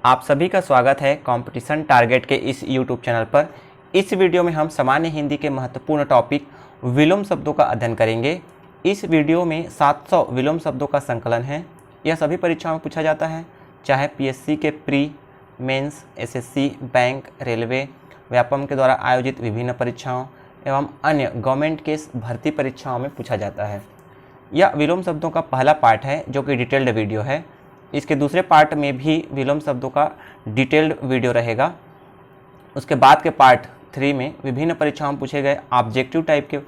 आप सभी का स्वागत है कंपटीशन टारगेट के इस यूट्यूब चैनल पर। इस वीडियो में हम सामान्य हिंदी के महत्वपूर्ण टॉपिक विलोम शब्दों का अध्ययन करेंगे। इस वीडियो में 700 विलोम शब्दों का संकलन है। यह सभी परीक्षाओं में पूछा जाता है, चाहे पीएससी के pre, mains, SSC, bank, railway, Vyapam के द्वारा आयोजित विभिन्न परीक्षाओं एवं अन्य गवर्नमेंट के भर्ती परीक्षाओं में पूछा जाता है। यह विलोम शब्दों का पहला पार्ट है जो कि डिटेल्ड वीडियो है। इसके दूसरे पार्ट में भी विलोम शब्दों का डिटेल्ड वीडियो रहेगा। उसके बाद के पार्ट 3 में विभिन्न परीक्षाओं में पूछे गए ऑब्जेक्टिव टाइप के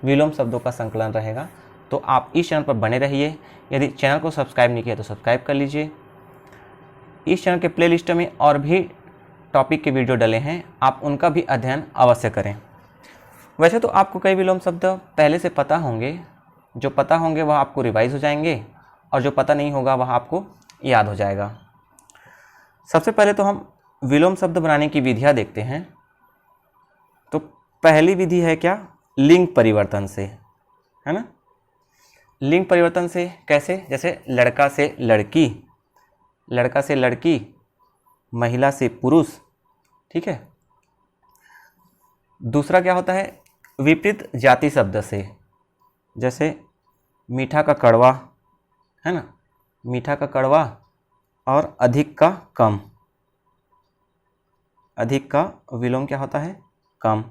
विलोम शब्दों का संकलन रहेगा। तो आप इस चैनल पर बने रहिए। यदि चैनल को सब्सक्राइब नहीं किया तो सब्सक्राइब कर लीजिए। इस चैनल के प्लेलिस्ट में और भी टॉपिक के वीडियो डले हैं, आप उनका भी अध्ययन अवश्य करें। वैसे तो आपको कई विलोम शब्द पहले से पता होंगे, जो पता होंगे वह आपको रिवाइज हो जाएंगे और जो पता नहीं होगा वह आपको याद हो जाएगा। सबसे पहले तो हम विलोम शब्द बनाने की विधियां देखते हैं। तो पहली विधि है क्या? लिंग परिवर्तन से, है ना। लिंग परिवर्तन से कैसे? जैसे लड़का से लड़की, लड़का से लड़की, महिला से पुरुष, ठीक है। दूसरा क्या होता है? विपरीत जाति शब्द से, जैसे मीठा का कड़वा, है ना, मीठा का कड़वा और अधिक का कम। अधिक का विलोम क्या होता है? कम।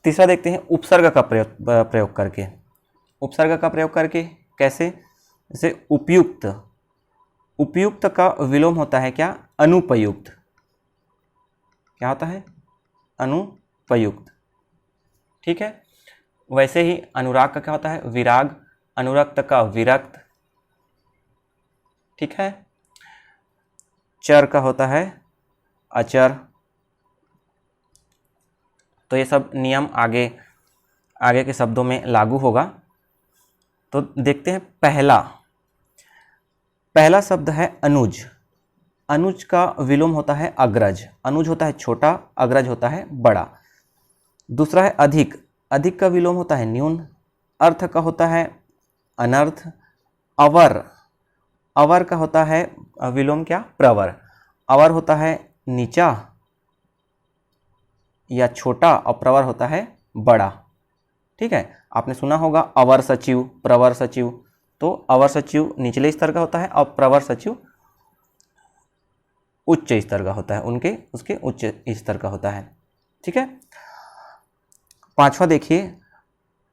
तीसरा देखते हैं उपसर्ग का प्रयोग करके। उपसर्ग का प्रयोग करके कैसे? जैसे उपयुक्त, उपयुक्त का विलोम होता है क्या? अनुपयुक्त। क्या होता है? अनुपयुक्त, ठीक है। वैसे ही अनुराग का क्या होता है? विराग। अनुरक्त का विरक्त, ठीक है। चर का होता है अचर। तो ये सब नियम आगे के शब्दों में लागू होगा। तो देखते हैं पहला शब्द है अनुज। अनुज का विलोम होता है अग्रज। अनुज होता है छोटा, अग्रज होता है बड़ा। दूसरा है अधिक। अधिक का विलोम होता है न्यून। अर्थ का होता है अनर्थ। अवर, अवर का होता है विलोम क्या? प्रवर। अवर होता है नीचा या छोटा और प्रवर होता है बड़ा, ठीक है। आपने सुना होगा अवर सचिव, प्रवर सचिव। तो अवर सचिव निचले स्तर का होता है और प्रवर सचिव उच्च स्तर का होता है, उसके उच्च स्तर का होता है, ठीक है। पांचवा देखिए,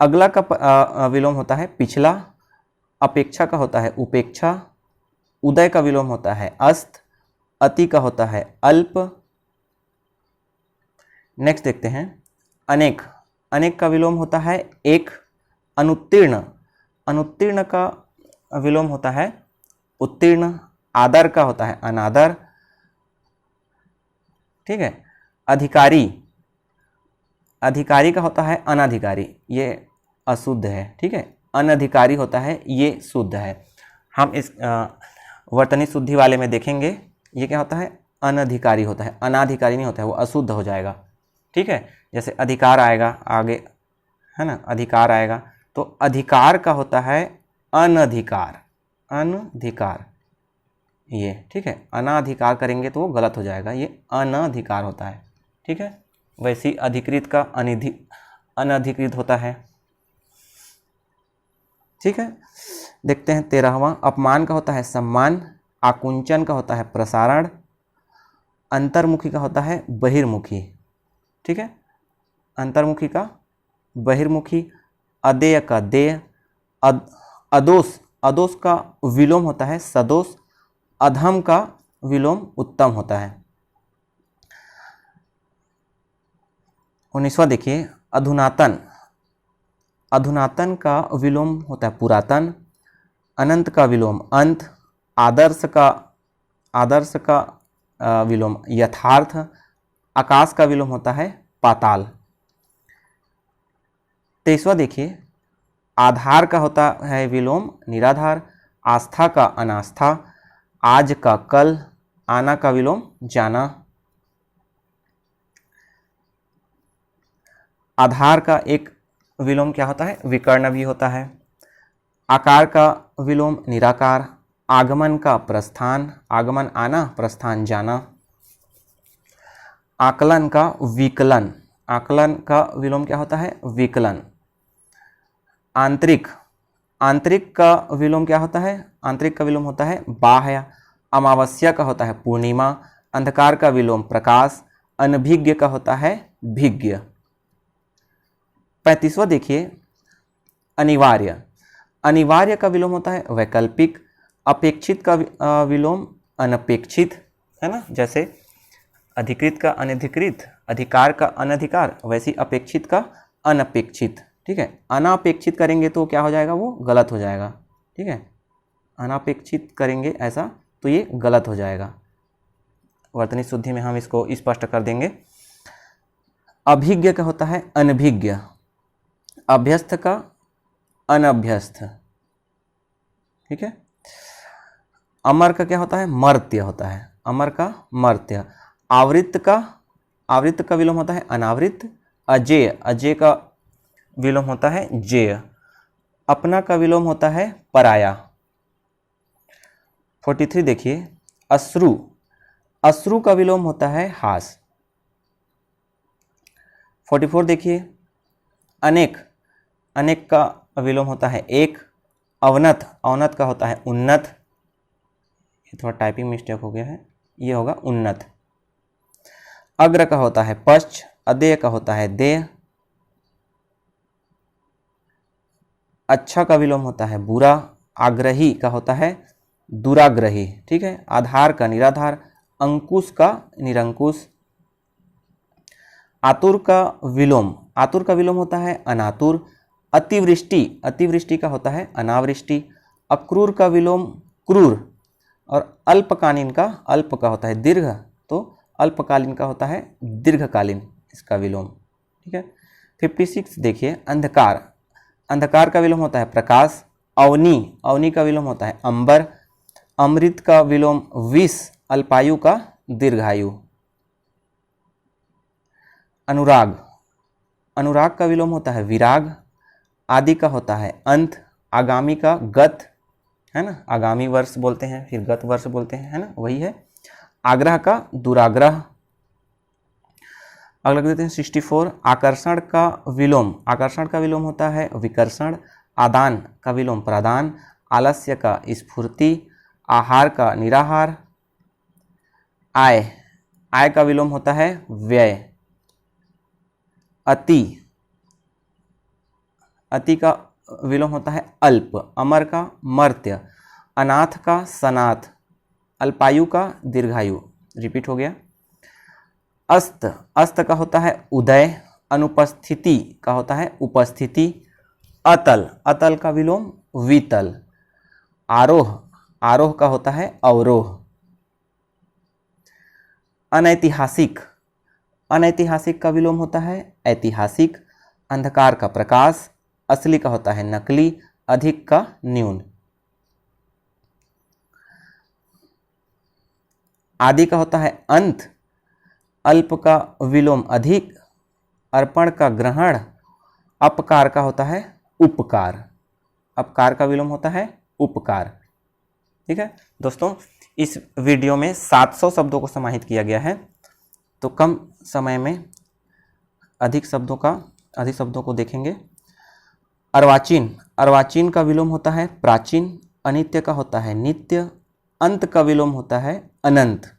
अगला का विलोम होता है पिछला। अपेक्षा का होता है उपेक्षा। उदय का विलोम होता है अस्त। अति का होता है अल्प। नेक्स्ट देखते हैं अनेक। अनेक का विलोम होता है एक। अनुत्तीर्ण, अनुत्तीर्ण का विलोम होता है उत्तीर्ण। आदर का होता है अनादर, ठीक है। अधिकारी, अधिकारी का होता है अनाधिकारी, ये अशुद्ध है, ठीक है। अनधिकारी होता है, ये शुद्ध है। हम इस वर्तनी शुद्धि वाले में देखेंगे ये क्या होता है? अनधिकारी होता है, अनाधिकारी नहीं होता है, वो अशुद्ध हो जाएगा, ठीक है। जैसे अधिकार आएगा आगे, है ना, अधिकार आएगा। तो अधिकार का होता है अनधिकार, अनधिकार, ये ठीक है। अनाधिकार करेंगे तो वो गलत हो जाएगा, ये अनधिकार होता है, ठीक है। वैसे ही अधिकृत का अनधिकृत होता है, ठीक है। देखते हैं 13वां। अपमान का होता है सम्मान। आकुंचन का होता है प्रसारण। अंतर्मुखी का होता है बहिर्मुखी, ठीक है। अंतर्मुखी का बहिर्मुखी। अदेय का देय। अदोष, अदोष का विलोम होता है सदोष। अधम का विलोम उत्तम होता है। 19वां देखिए अधुनातन। अधुनातन का विलोम होता है पुरातन। अनंत का विलोम अंत। आदर्श का विलोम यथार्थ। आकाश का विलोम होता है पाताल। 23वां देखिए आधार का होता है विलोम निराधार। आस्था का अनास्था। आज का कल। आना का विलोम जाना। आधार का एक विलोम क्या होता है? विकर्ण भी होता है। आकार का विलोम निराकार। आगमन का प्रस्थान, आगमन आना, प्रस्थान जाना। आकलन का विकलन, आकलन का विलोम क्या होता है? विकलन। आंतरिक, आंतरिक का विलोम क्या होता है? आंतरिक का विलोम होता है बाह्य। अमावस्या का होता है पूर्णिमा। अंधकार का विलोम प्रकाश। अनभिज्ञ का होता है भिज्ञ। 35वां देखिए, अनिवार्य। अनिवार्य का विलोम होता है वैकल्पिक। अपेक्षित का विलोम अनपेक्षित, है ना। जैसे अधिकृत का अनधिकृत, अधिकार का अनधिकार, वैसे अपेक्षित का अनपेक्षित। ठीक है, अनापेक्षित करेंगे तो क्या हो जाएगा? वो गलत हो जाएगा। ठीक है, अनापेक्षित करेंगे ऐसा तो ये गलत हो जाएगा। वर्तनी शुद्धि में हम इसको स्पष्ट कर देंगे। अभिज्ञ का होता है अनभिज्ञ। अभ्यस्त का अनभ्यस्त। ठीक है, अमर का क्या होता है? मर्त्य होता है, अमर का मर्त्य। आवृत्त का विलोम होता है अनावृत। अजेय, अजेय का विलोम होता है जेय। अपना का विलोम होता है पराया। 43 देखिए, अश्रु। अश्रु का विलोम होता है हास। 44 देखिए, अनेक। अनेक का विलोम होता है एक। अवनत, अवनत का होता है उन्नत। ये थोड़ा टाइपिंग मिस्टेक हो गया है, ये होगा उन्नत। अग्र का होता है पश्च। अदेय का होता है देय। अच्छा का विलोम होता है बुरा। आग्रही का होता है दुराग्रही। ठीक है, आधार का निराधार। अंकुश का निरंकुश। आतुर का विलोम, आतुर का विलोम होता है अनातुर। अतिवृष्टि, अतिवृष्टि का होता है अनावृष्टि। अक्रूर का विलोम क्रूर। और अल्पकालीन का, अल्प का होता है दीर्घ, तो अल्पकालीन का होता है दीर्घकालीन इसका विलोम। ठीक है, 56 देखिए, अंधकार। अंधकार का विलोम होता है प्रकाश। अवनी, अवनी का विलोम होता है अंबर। अमृत का विलोम विष। अल्पायु का दीर्घायु। अनुराग, अनुराग का विलोम होता है विराग। आदि का होता है अंत। आगामी का गत, है ना, आगामी वर्ष बोलते हैं, फिर गत वर्ष बोलते हैं, है ना, वही है। आग्रह का दुराग्रह। अगला देते हैं 64, आकर्षण का विलोम। आकर्षण का विलोम होता है विकर्षण। आदान का विलोम प्रदान। आलस्य का स्फूर्ति। आहार का निराहार। आय, आय का विलोम होता है व्यय। अति, अति का विलोम होता है अल्प। अमर का मर्त्य। अनाथ का सनाथ। अल्पायु का दीर्घायु। रिपीट हो गया। अस्त, अस्त का होता है उदय। अनुपस्थिति का होता है उपस्थिति। अतल, अतल का विलोम वितल। आरोह, आरोह का होता है अवरोह। अनैतिहासिक, अनैतिहासिक का विलोम होता है ऐतिहासिक। अंधकार का प्रकाश। असली का होता है नकली। अधिक का न्यून। आदि का होता है अंत। अल्प का विलोम अधिक। अर्पण का ग्रहण। अपकार का होता है उपकार। अपकार का विलोम होता है उपकार। ठीक है दोस्तों, इस वीडियो में 700 शब्दों को समाहित किया गया है, तो कम समय में अधिक शब्दों को देखेंगे। अर्वाचीन, अर्वाचीन का विलोम होता है प्राचीन। अनित्य का होता है नित्य। अंत का विलोम होता है अनंत।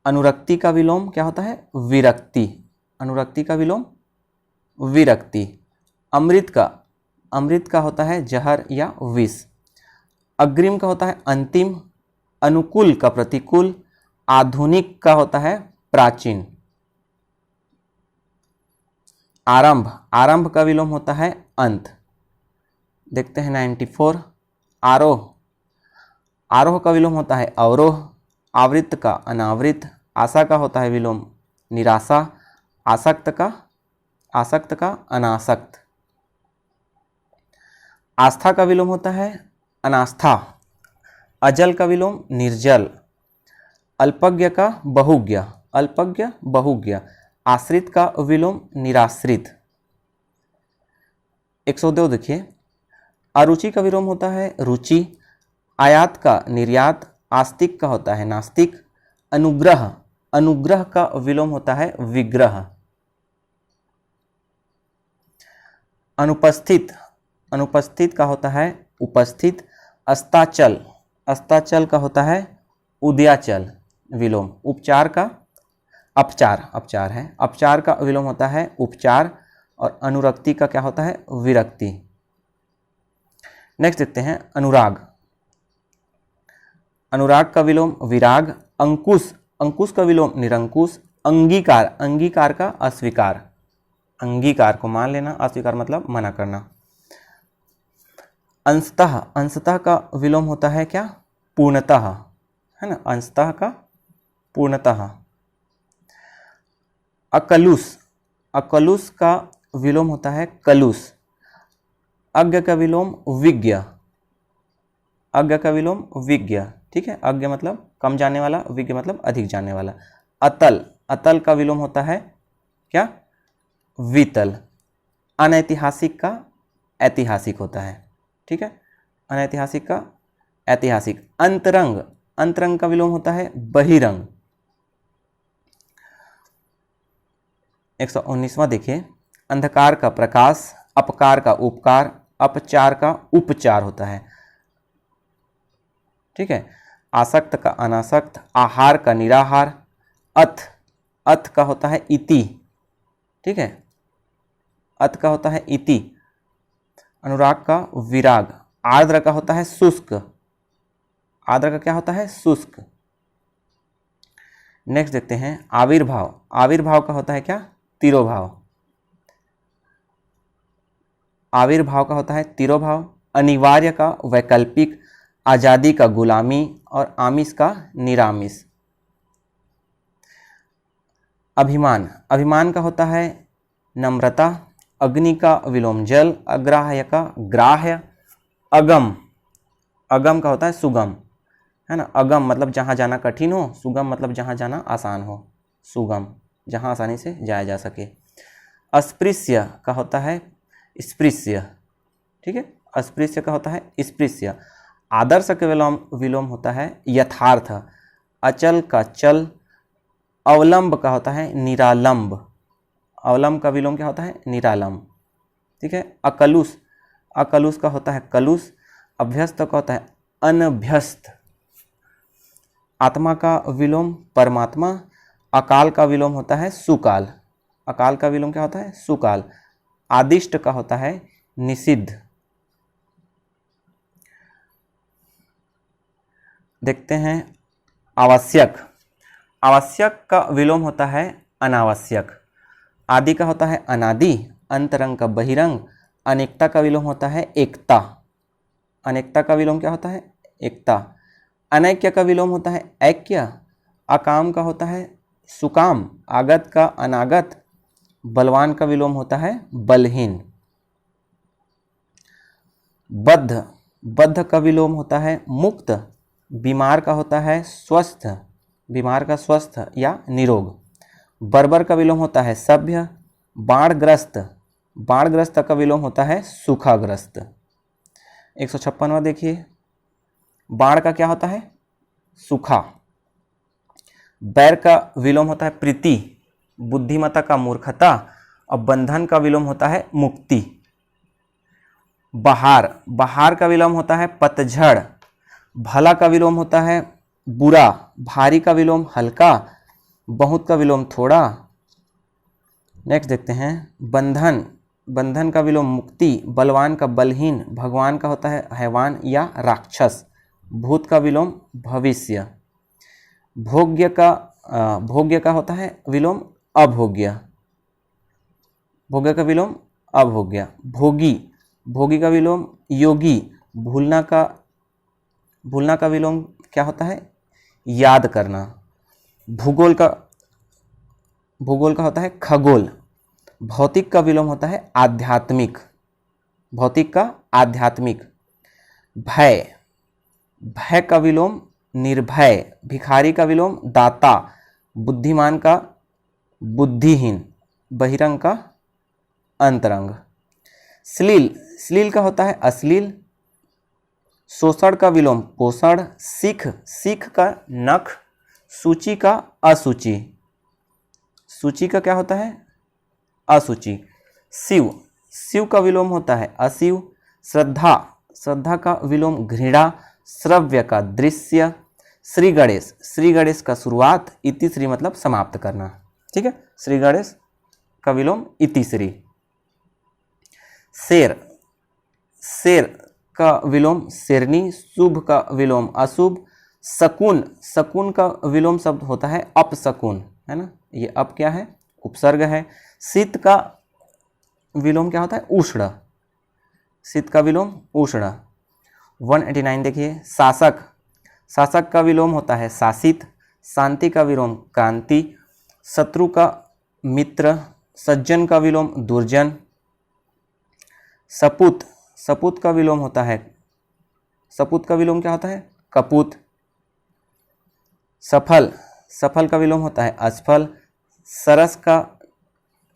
अनुरक्ति का विलोम क्या होता है? विरक्ति। अनुरक्ति का विलोम विरक्ति। अमृत का होता है जहर या विष। अग्रिम का होता है अंतिम। अनुकूल का प्रतिकूल। आधुनिक का होता है प्राचीन। आरंभ, आरंभ का विलोम होता है अंत। देखते हैं 94। आरोह, आरोह का विलोम होता है अवरोह। आवृत्त का अनावृत। आशा का होता है विलोम निराशा। आसक्त का अनासक्त। आस्था का विलोम होता है अनास्था। अजल का विलोम निर्जल। अल्पज्ञ का बहुज्ञ। अल्पज्ञ बहुज्ञ। आश्रित का विलोम निराश्रित। 102 देखिए, अरुचि का विलोम होता है रुचि, आयात का निर्यात, आस्तिक का होता है नास्तिक, अनुग्रह, अनुग्रह का विलोम होता है विग्रह, अनुपस्थित, अनुपस्थित का होता है उपस्थित, अस्ताचल, अस्ताचल का होता है उदयाचल विलोम, उपचार का अपचार, अपचार है, अपचार का विलोम होता है उपचार, और अनुरक्ति का क्या होता है विरक्ति। नेक्स्ट देखते हैं अनुराग, अनुराग का विलोम विराग, अंकुश, अंकुश का विलोम निरंकुश, अंगीकार, अंगीकार का अस्वीकार, अंगीकार को मान लेना, अस्वीकार मतलब मना करना। अंशतः, अंशतः का विलोम होता है क्या पूर्णतः, है ना, अंशतः का पूर्णतः। अकलुष, अकलुष का विलोम होता है कलुष, अज्ञ का विलोम विज्ञ, अज्ञ का विलोम विज्ञ, ठीक है, अज्ञ मतलब कम जाने वाला, विज्ञ मतलब अधिक जाने वाला। अतल, अतल का विलोम होता है क्या वितल, अनैतिहासिक का ऐतिहासिक होता है, ठीक है, अनैतिहासिक का ऐतिहासिक। अंतरंग, अंतरंग का विलोम होता है बहिरंग। 119वां देखिए, अंधकार का प्रकाश, अपकार का उपकार, अपचार का उपचार होता है, ठीक है, आसक्त का अनासक्त, आहार का निराहार, अथ, अथ का होता है इति, ठीक है, अथ का होता है इति। अनुराग का विराग, आर्द्र का होता है शुष्क, आर्द्र का क्या होता है शुष्क। नेक्स्ट देखते हैं आविर्भाव, आविर्भाव का होता है क्या तिरोभाव, आविर्भाव का होता है तिरोभाव। अनिवार्य का वैकल्पिक, आजादी का गुलामी, और आमिष का निरामिष। अभिमान, अभिमान का होता है नम्रता, अग्नि का विलोम जल, अग्राह्य का ग्राह्य। अगम, अगम का होता है सुगम, है ना, अगम मतलब जहाँ जाना कठिन हो, सुगम मतलब जहाँ जाना आसान हो, सुगम जहाँ आसानी से जाया जा सके। अस्पृश्य का होता है स्पृश्य, ठीक है, अस्पृश्य का होता है स्पृश्य। आदर्श का विलोम, विलोम होता है यथार्थ। अचल का चल, अवलंब का होता है निरालंब, अवलंब का विलोम क्या होता है निरालंब, ठीक है। अकलुष, अकलुष का होता है कलुष। अभ्यस्त का होता है अनभ्यस्त। आत्मा का विलोम परमात्मा। अकाल का विलोम होता है सुकाल, अकाल का विलोम क्या होता है सुकाल। आदिष्ट का होता है निषिद्ध। देखते हैं आवश्यक, आवश्यक का विलोम होता है अनावश्यक। आदि का होता है अनादि, अंतरंग का बहिरंग। अनेकता का विलोम होता है एकता, अनेकता का विलोम क्या होता है एकता। अनैक्य का विलोम होता है ऐक्य। अकाम का होता है सुकाम। आगत का अनागत। बलवान का विलोम होता है बलहीन। बद्ध, बद्ध का विलोम होता है मुक्त। बीमार का होता है स्वस्थ, बीमार का स्वस्थ या निरोग। बर्बर का विलोम होता है सभ्य। बाढ़ग्रस्त, बाढ़ग्रस्त का विलोम होता है सूखाग्रस्त। 156वां देखिए, बाढ़ का क्या होता है सूखा। बैर का विलोम होता है प्रीति। बुद्धिमत्ता का मूर्खता। और बंधन का विलोम होता है मुक्ति। बहार, बहार का विलोम होता है पतझड़। भला का विलोम होता है बुरा। भारी का विलोम हल्का। बहुत का विलोम थोड़ा। नेक्स्ट देखते हैं बंधन, बंधन का विलोम मुक्ति। बलवान का बलहीन। भगवान का होता है हैवान या राक्षस। भूत का विलोम भविष्य। भोग्य का भोग्य का होता है विलोम अभोग्य। भोग्य का विलोम अभोग्य। भोगी, भोगी का विलोम योगी। भूलना का विलोम क्या होता है याद करना। भूगोल का होता है खगोल। भौतिक का विलोम होता है आध्यात्मिक। भौतिक का आध्यात्मिक। भय, भय का विलोम निर्भय। भिखारी का विलोम दाता। बुद्धिमान का बुद्धिहीन। बहिरंग का अंतरंग। श्लील, श्लील का होता है अश्लील। शोषण का विलोम पोषण, सीख, सीख का नख, सूची का असूची, सूची का क्या होता है असूची, शिव, शिव का विलोम होता है अशिव, श्रद्धा, श्रद्धा का विलोम घृणा, श्रव्य का दृश्य, श्री गणेश, श्री गणेश का शुरुआत, इतिश्री मतलब समाप्त करना, ठीक है, श्री गणेश का विलोम इतिश्री। शेर, शेर का विलोम शेरनी, शुभ का विलोम अशुभ, शकुन, शकुन का विलोम शब्द होता है अपशकुन, है ना, ये अप क्या है उपसर्ग है। शीत का विलोम क्या होता है उष्ण, शीत का विलोम उष्ण। 189 देखिए, शासक, शासक का विलोम होता है शासित, शांति का विलोम क्रांति, शत्रु का मित्र, सज्जन का विलोम दुर्जन, सपूत, सपूत का विलोम होता है, सपूत का विलोम क्या होता है कपूत। सफल, सफल का विलोम होता है असफल, सरस का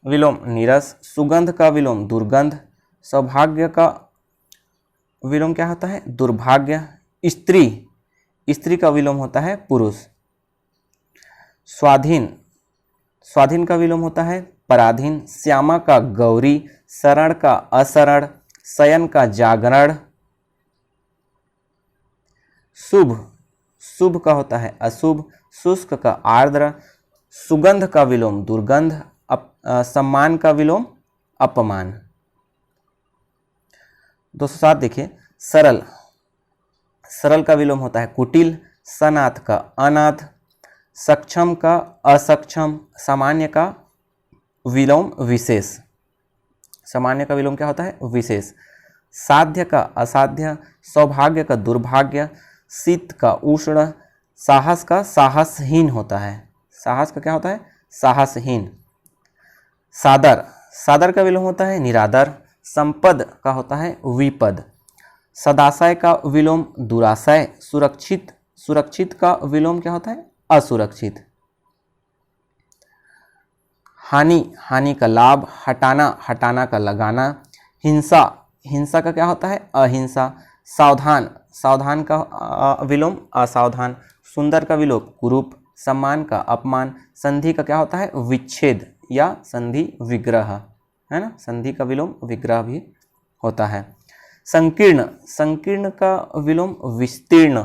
विलोम नीरस, सुगंध का विलोम दुर्गंध, सौभाग्य का विलोम क्या होता है दुर्भाग्य, स्त्री, स्त्री का विलोम होता है पुरुष। स्वाधीन, स्वाधीन का विलोम होता है पराधीन, श्यामा का गौरी, शरण का अशरण, शयन का जागरण। शुभ, शुभ का होता है अशुभ, शुष्क का आर्द्र, सुगंध का विलोम दुर्गंध, सम्मान का विलोम अपमान। 207 देखिए, सरल, सरल का विलोम होता है कुटिल, सनाथ का अनाथ, सक्षम का असक्षम, सामान्य का विलोम विशेष, सामान्य का विलोम क्या होता है विशेष। साध्य का असाध्य, सौभाग्य का दुर्भाग्य, शीत का उष्ण, साहस का साहसहीन होता है, साहस का क्या होता है साहसहीन। सादर, सादर का विलोम होता है निरादर, संपद का होता है विपद, सदाशय का विलोम दुराशय, सुरक्षित, सुरक्षित का विलोम क्या होता है असुरक्षित। हानि, हानि का लाभ, हटाना, हटाना का लगाना, हिंसा, हिंसा का क्या होता है अहिंसा, सावधान, सावधान का विलोम असावधान, सुंदर का विलोम कुरूप, सम्मान का अपमान, संधि का क्या होता है विच्छेद या संधि विग्रह, है ना, संधि का विलोम विग्रह भी होता है। संकीर्ण, संकीर्ण का विलोम विस्तीर्ण।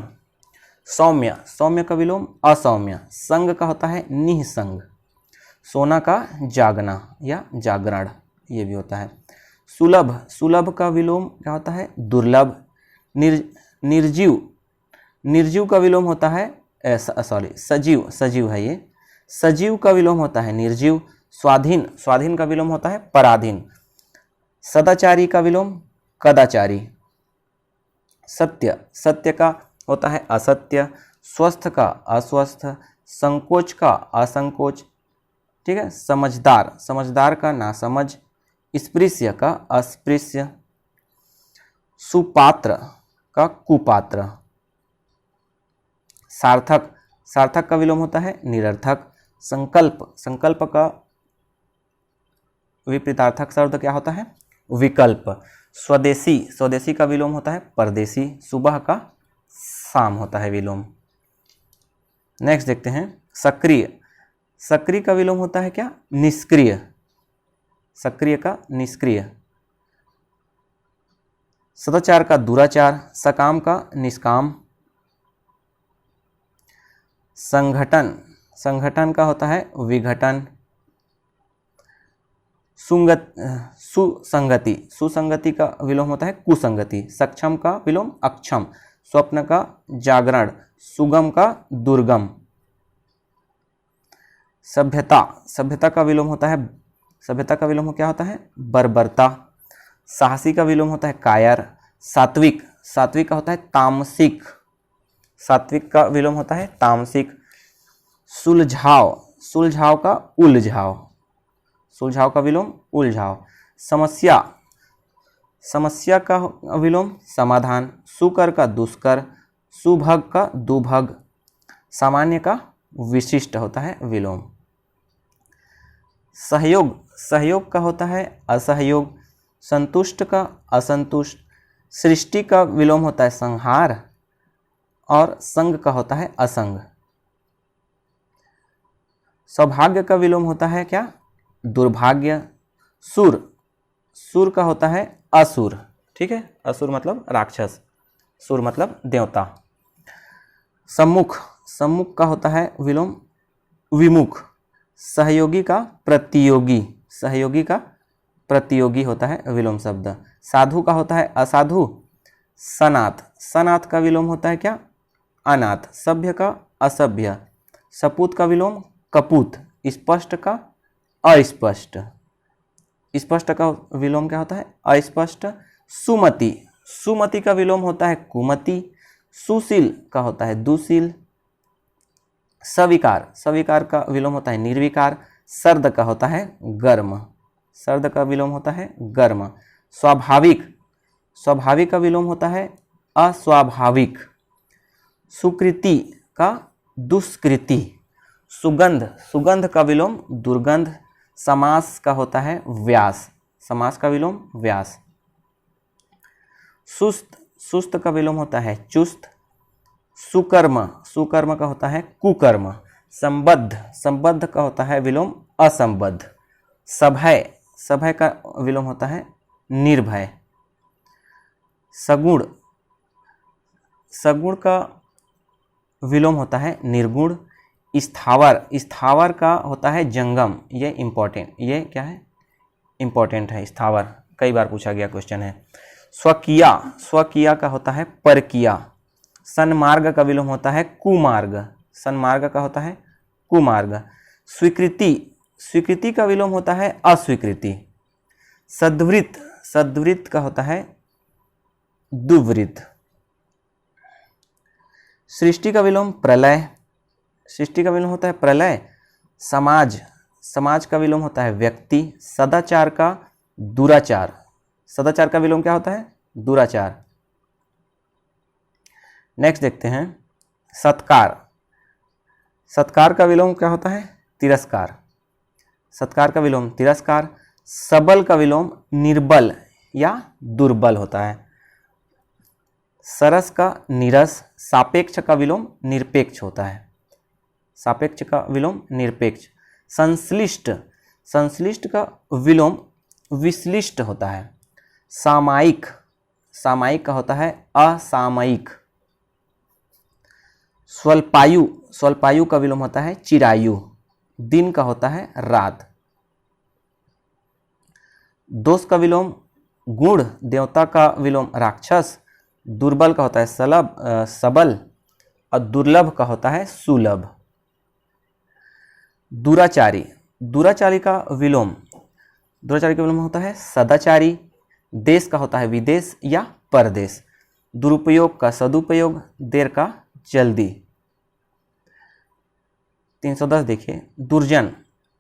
सौम्य, सौम्य का विलोम असौम्य, संग का होता है निःसंग, सोना का जागना या जागरण ये भी होता है। सुलभ, सुलभ का विलोम क्या होता है दुर्लभ। निर्जीव, निर्जीव का विलोम होता है सजीव, सजीव है ये, सजीव का विलोम होता है निर्जीव। स्वाधीन, स्वाधीन का विलोम होता है पराधीन। सदाचारी का विलोम कदाचारी। सत्य, सत्य का होता है असत्य। स्वस्थ का अस्वस्थ, संकोच का असंकोच, ठीक है। समझदार, समझदार का नासमझ, स्पृश्य का अस्पृश्य। सुपात्र का कुपात्र। सार्थक, सार्थक का विलोम होता है निरर्थक। संकल्प, संकल्प का विपरीतार्थक शब्द क्या होता है विकल्प। स्वदेशी, स्वदेशी का विलोम होता है परदेशी। सुबह का शाम होता है विलोम। नेक्स्ट देखते हैं सक्रिय, सक्रिय का विलोम होता है क्या निष्क्रिय, सक्रिय का निष्क्रिय। सदाचार का दुराचार, सकाम का निष्काम। संगठन, संगठन का होता है विघटन। सुसंगति, सुसंगति का विलोम होता है कुसंगति। सक्षम का विलोम अक्षम। स्वप्न का जागरण, सुगम का दुर्गम। सभ्यता, सभ्यता का विलोम होता है, सभ्यता का विलोम क्या होता है बर्बरता। साहसी का विलोम होता है कायर। सात्विक, सात्विक का होता है तामसिक, सात्विक का विलोम होता है तामसिक। सुलझाव, सुलझाव का उलझाव, सुलझाव का विलोम उलझाव। समस्या, समस्या का विलोम समाधान। सुकर का दुष्कर, सुभग का दुभग। सामान्य का विशिष्ट होता है विलोम। सहयोग, सहयोग का होता है असहयोग। संतुष्ट का असंतुष्ट। सृष्टि का विलोम होता है संहार और संग का होता है असंग। सौभाग्य का विलोम होता है क्या? दुर्भाग्य। सुर, सुर का होता है असुर, ठीक है, असुर मतलब राक्षस, सुर मतलब देवता। सम्मुख, सम्मुख का होता है विलोम विमुख। सहयोगी का प्रतियोगी, सहयोगी का प्रतियोगी होता है विलोम शब्द। साधु का होता है असाधु। सनाथ, सनाथ का विलोम होता है क्या? अनाथ। सभ्य का असभ्य। सपूत का विलोम कपूत। स्पष्ट का अस्पष्ट। स्पष्ट का विलोम क्या होता है? अस्पष्ट। सुमति, सुमति का विलोम होता है कुमति। सुशील का होता है दुशील। सविकार, सविकार का विलोम होता है निर्विकार। सर्द का होता है गर्म, सर्द का विलोम होता है गर्म। स्वाभाविक, स्वाभाविक का विलोम होता है अस्वाभाविक। सुकृति का दुष्कृति। सुगंध, सुगंध का विलोम दुर्गंध। समास का होता है व्यास, समास का विलोम व्यास। सुस्त, सुस्त का विलोम होता है चुस्त। सुकर्म, सुकर्म का होता है कुकर्म। संबद्ध, संबद्ध का होता है विलोम असंबद्ध। सभय, सभय का विलोम होता है निर्भय। सगुण, सगुण का विलोम होता है निर्गुण। स्थावर, स्थावर का होता है जंगम, ये इंपॉर्टेंट, ये क्या है? इंपॉर्टेंट है स्थावर, कई बार पूछा गया क्वेश्चन है। स्वकीया, स्वकीया का होता है परकीया। सन्मार्ग का विलोम होता है कुमार्ग, सन्मार्ग का होता है कुमार्ग। स्वीकृति, स्वीकृति का विलोम होता है अस्वीकृति। सद्वृत, सद्वृत का होता है दुवृत। सृष्टि का विलोम प्रलय, सृष्टि का विलोम होता है प्रलय। समाज, समाज का विलोम होता है व्यक्ति। सदाचार का दुराचार, सदाचार का विलोम क्या होता है? दुराचार। नेक्स्ट देखते हैं सत्कार, सत्कार का विलोम क्या होता है? तिरस्कार, सत्कार का विलोम तिरस्कार। सबल का विलोम निर्बल या दुर्बल होता है। सरस का निरस। सापेक्ष का विलोम निरपेक्ष होता है, सापेक्ष का विलोम निरपेक्ष। संश्लिष्ट, संश्लिष्ट का विलोम विश्लिष्ट होता है। सामायिक, सामायिक का होता है असामयिक। स्वल्पायु, स्वल्पायु का विलोम होता है चिरायु। दिन का होता है रात। दोष का विलोम गुण। देवता का विलोम राक्षस। दुर्बल का होता है सबल और दुर्लभ का होता है सुलभ। दुराचारी, दुराचारी का विलोम, दुराचारी का विलोम होता है सदाचारी। देश का होता है विदेश या परदेश। दुरुपयोग का सदुपयोग। देर का जल्दी। 310 देखिए दुर्जन,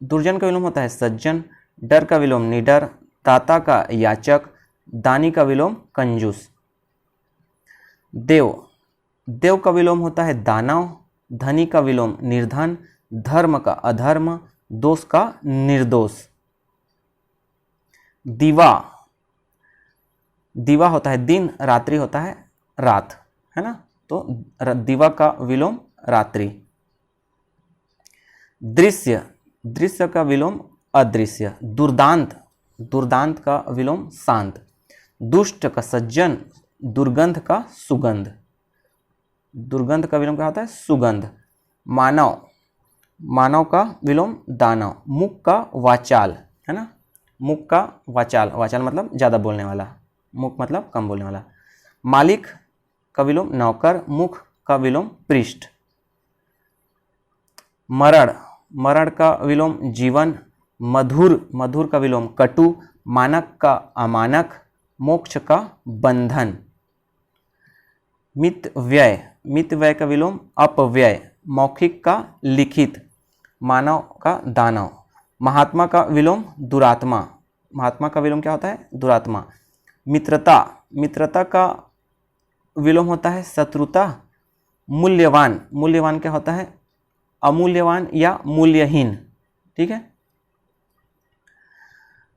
दुर्जन का विलोम होता है सज्जन। डर का विलोम निडर। दाता का याचक। दानी का विलोम कंजूस। देव, देव का विलोम होता है दानव। धनी का विलोम निर्धन। धर्म का अधर्म। दोष का निर्दोष। दिवा, दिवा होता है दिन। रात्रि होता है रात, है ना, तो दिवा का विलोम रात्रि। दृश्य, दृश्य का विलोम अदृश्य। दुर्दांत, दुर्दांत का विलोम शांत। दुष्ट का सज्जन। दुर्गंध का सुगंध, दुर्गंध का विलोम क्या होता है? सुगंध। मानव, मानव का विलोम दानव। मुख का वाचाल, है ना, मुख का वाचाल, वाचाल मतलब ज़्यादा बोलने वाला, मुख मतलब कम बोलने वाला। मालिक का विलोम नौकर। मुख का विलोम पृष्ठ। मरण, मरण का विलोम जीवन। मधुर, मधुर का विलोम कटु। मानक का अमानक। मोक्ष का बंधन। मित व्यय, मित व्यय का विलोम अपव्यय। मौखिक का लिखित। मानव का दानव। महात्मा का विलोम दुरात्मा, महात्मा का विलोम क्या होता है? दुरात्मा। मित्रता, मित्रता का विलोम होता है शत्रुता। मूल्यवान, मूल्यवान क्या होता है? अमूल्यवान या मूल्यहीन, ठीक है,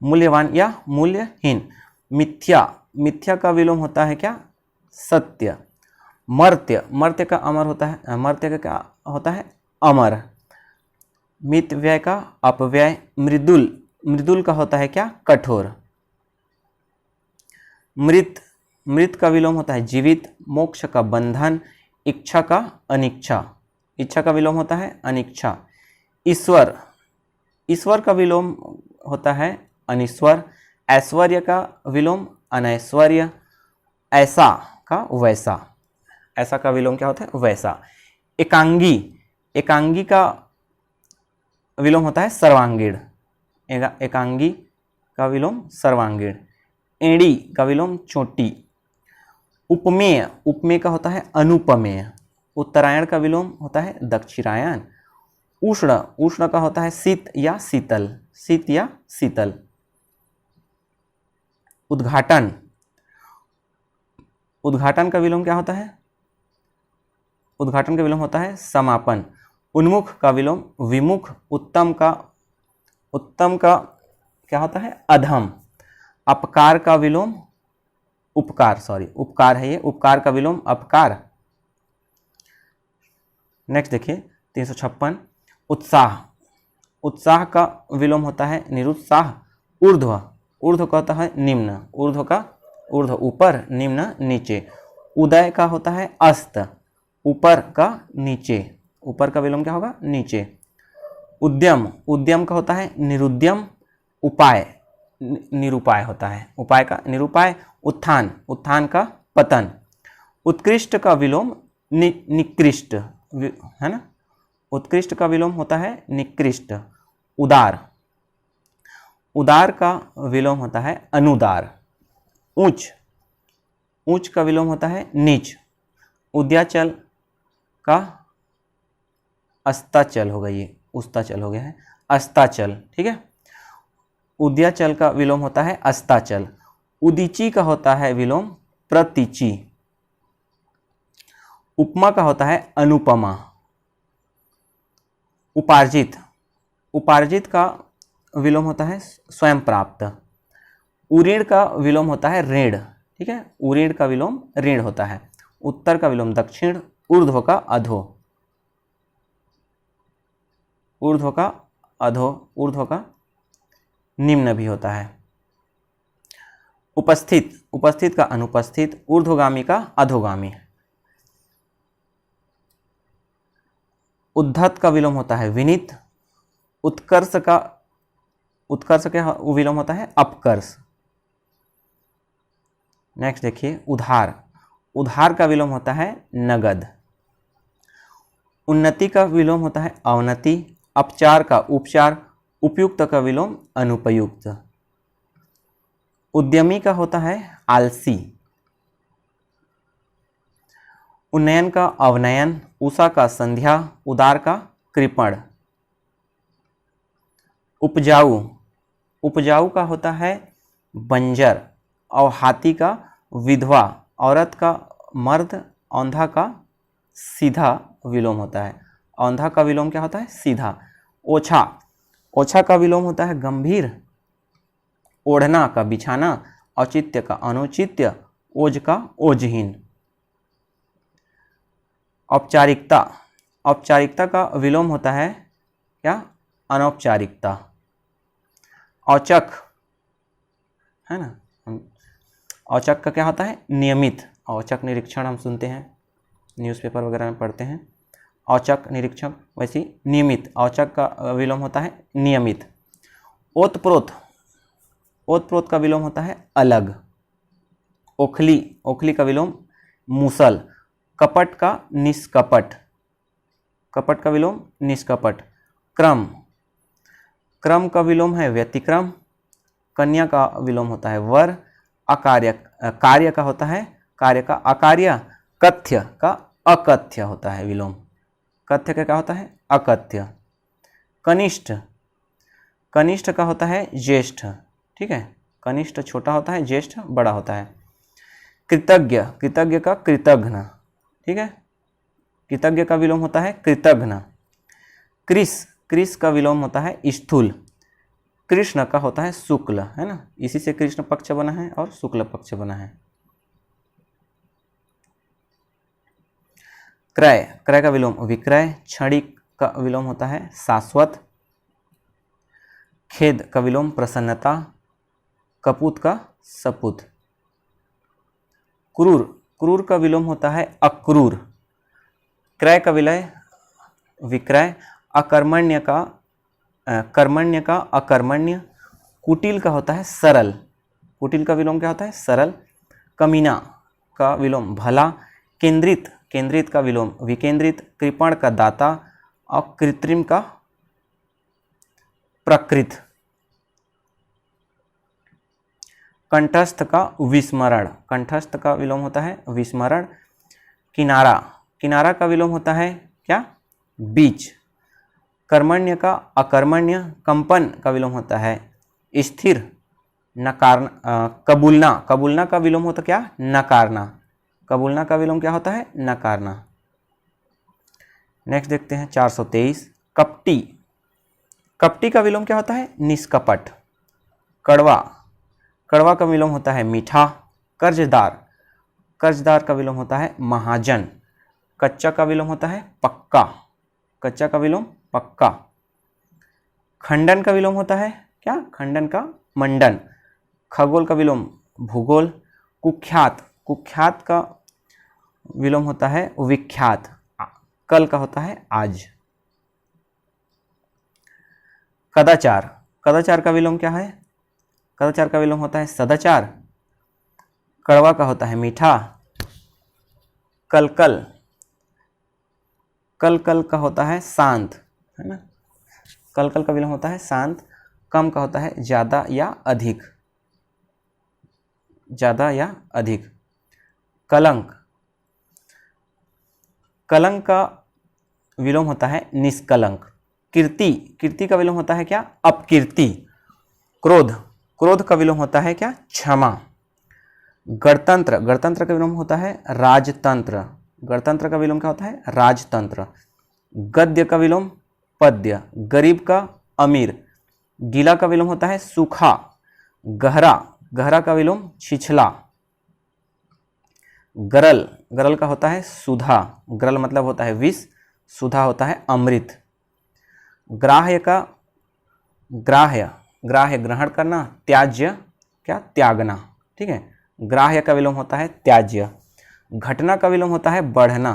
मूल्यवान या मूल्यहीन। मिथ्या, मिथ्या का विलोम होता है क्या? सत्य। मर्त्य, मर्त्य का अमर होता है, मर्त्य का क्या होता है? अमर। मित व्यय का अपव्यय। मृदुल, मृदुल का होता है क्या? कठोर। मृत, मृत का विलोम होता है जीवित। मोक्ष का बंधन। इच्छा का अनिच्छा, इच्छा का विलोम होता है अनिच्छा। ईश्वर, ईश्वर का विलोम होता है अनीश्वर। ऐश्वर्य का विलोम अनैश्वर्य। ऐसा का वैसा, ऐसा का विलोम क्या होता है? वैसा। एकांगी, एकांगी का विलोम होता है सर्वांगीण। एकांगी का विलोम सर्वांगीण। एड़ी का विलोम चोटी। उपमेय, उपमेय का होता है अनुपमेय। उत्तरायण का विलोम होता है दक्षिणायन। उष्ण, उष्ण का होता है शीत या शीतल, शीत या शीतल। उद्घाटन, उद्घाटन का विलोम क्या होता है? उद्घाटन का विलोम होता है समापन। उन्मुख का विलोम विमुख। उत्तम का, उत्तम का क्या होता है? अधम। अपकार का विलोम उपकार, सॉरी उपकार है ये, उपकार का विलोम अपकार। नेक्स्ट देखिए 356। उत्साह, उत्साह का विलोम होता है निरुत्साह। ऊर्ध्व, ऊर्ध्व का होता है निम्न। ऊर्ध्व का, ऊर्ध्व ऊपर, निम्न नीचे। उदय का होता है अस्त। ऊपर का नीचे, ऊपर का विलोम क्या होगा? नीचे। उद्यम, उद्यम का होता है निरुद्यम। उपाय, निरुपाय होता है, उपाय का निरुपाय। उत्थान, उत्थान का पतन। उत्कृष्ट का विलोम निकृष्ट है ना, उत्कृष्ट का विलोम होता है निकृष्ट। उदार, उदार का विलोम होता है अनुदार। ऊंच, ऊंच का विलोम होता है नीच। उद्याचल का अस्ताचल हो गई, ये उस्ताचल हो गया है, अस्ताचल, ठीक है। उद्याचल का विलोम होता है अस्ताचल। उदीची का होता है विलोम प्रतीची। उपमा का होता है अनुपमा। उपार्जित, उपार्जित का विलोम होता है स्वयं प्राप्त। उरीण का विलोम होता है ऋण, ठीक है, उरीण का विलोम ऋण होता है। उत्तर का विलोम दक्षिण। ऊर्ध्व का अधो, ऊर्ध्व का अधो, ऊर्ध्व का निम्न भी होता है। उपस्थित, उपस्थित का अनुपस्थित। ऊर्ध्वगामी का अधोगामी। उद्धत का विलोम होता है विनीत। उत्कर्ष का, उत्कर्ष का विलोम होता है अपकर्ष। नेक्स्ट देखिए उधार, उधार का विलोम होता है नगद। उन्नति का विलोम होता है अवनति। अपचार का उपचार। उपयुक्त का विलोम अनुपयुक्त। उद्यमी का होता है आलसी। उन्नयन का अवनयन। उषा का संध्या। उदार का कृपण। उपजाऊ, उपजाऊ का होता है बंजर। और हाथी का विधवा। औरत का मर्द। औंधा का सीधा विलोम होता है। औंधा का विलोम क्या होता है? सीधा। ओछा, ओछा का विलोम होता है गंभीर। ओढ़ना का बिछाना। औचित्य का अनुचित्य। ओज का ओजहीन। औपचारिकता, औपचारिकता का विलोम होता है क्या? अनौपचारिकता। औचक है ना, औचक का क्या होता है? नियमित। औचक निरीक्षण हम सुनते हैं, न्यूज़पेपर वगैरह में पढ़ते हैं, औचक निरीक्षक। वैसे नियमित, औचक का विलोम होता है नियमित। ओतप्रोत, ओतप्रोत का विलोम होता है अलग। ओखली, ओखली का विलोम मूसल। कपट का निष्कपट, कपट का विलोम निष्कपट। क्रम, क्रम का विलोम है व्यतिक्रम। कन्या का विलोम होता है वर। अकार्य, कार्य का होता है, कार्य का अकार्य। कथ्य का अकथ्य होता है विलोम। कथ्य का क्या होता है? अकथ्य। कनिष्ठ, कनिष्ठ का होता है ज्येष्ठ, ठीक है, कनिष्ठ छोटा होता है, ज्येष्ठ बड़ा होता है। कृतज्ञ, कृतज्ञ का कृतघ्न, ठीक है, कृतज्ञ का विलोम होता है कृतघ्न। कृश, कृश का विलोम होता है स्थूल। कृष्ण का होता है शुक्ल, है ना, इसी से कृष्ण पक्ष बना है और शुक्ल पक्ष बना है। क्रय, क्रय का विलोम विक्रय। क्षणिक का विलोम होता है शाश्वत। खेद का विलोम प्रसन्नता। कपूत का सपूत। क्रूर, क्रूर का विलोम होता है अक्रूर। क्रय का विलय विक्रय। अकर्मण्य का कर्मण्य का अकर्मण्य। कुटिल का होता है सरल, कुटिल का विलोम क्या होता है सरल। कमीना का विलोम भला। केंद्रित, केंद्रित का विलोम विकेंद्रित। कृपण का दाता और कृत्रिम का प्रकृत। कंठस्थ का विस्मरण, कंठस्थ का विलोम होता है विस्मरण। किनारा, किनारा का विलोम होता है क्या बीच। कर्मण्य का अकर्मण्य। कंपन का विलोम होता है स्थिर। नकारना, कबूलना, कबूलना का विलोम होता क्या नकारना। कबूलना का विलोम क्या होता है नकारना। नेक्स्ट देखते हैं 423 कपटी। कपटी का विलोम क्या होता है निष्कपट। कड़वा, कड़वा का विलोम होता है मीठा। कर्जदार, कर्जदार का विलोम होता है महाजन। कच्चा का विलोम होता है पक्का, कच्चा का विलोम पक्का। खंडन का विलोम होता है क्या खंडन का मंडन। खगोल का विलोम भूगोल। कुख्यात, कुख्यात का विलोम होता है विख्यात। कल का होता है आज। कदाचार, कदाचार का विलोम क्या है कदाचार का विलोम होता है सदाचार। कड़वा का होता है मीठा। कलकल, कल कल का होता है शांत, है ना, कल कल का विलोम होता है शांत। कम का होता है ज़्यादा या अधिक, ज़्यादा या अधिक। कलंक, कलंक का विलोम होता है निष्कलंक। कीर्ति, कीर्ति का विलोम होता है क्या अपकीर्ति। क्रोध, क्रोध का विलोम होता है क्या क्षमा। गणतंत्र, गणतंत्र का विलोम होता है राजतंत्र। गणतंत्र का विलोम क्या होता है राजतंत्र। गद्य का विलोम पद्य। गरीब का अमीर। गीला का विलोम होता है सूखा। गहरा, गहरा का विलोम छिछला। गरल, गरल का होता है सुधा। गरल मतलब होता है विष, सुधा होता है अमृत। ग्राह्य का ग्राह्य, ग्राह्य ग्रहण करना। त्याज्य क्या त्यागना, ठीक है। ग्राह्य का विलोम होता है त्याज्य। घटना का विलोम होता है बढ़ना।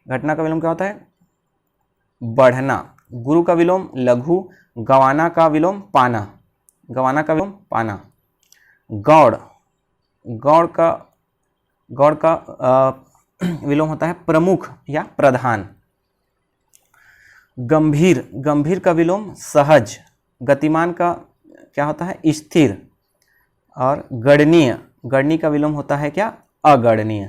घटना का विलोम क्या होता है बढ़ना। गुरु का विलोम लघु। गवाना का विलोम पाना। गवाना का विलोम पाना। गौड़, गौड़ का विलोम होता है प्रमुख या प्रधान। गंभीर, गंभीर का विलोम सहज। गतिमान का क्या होता है स्थिर। और गणनीय, गणनीय का विलोम होता है क्या अगणनीय।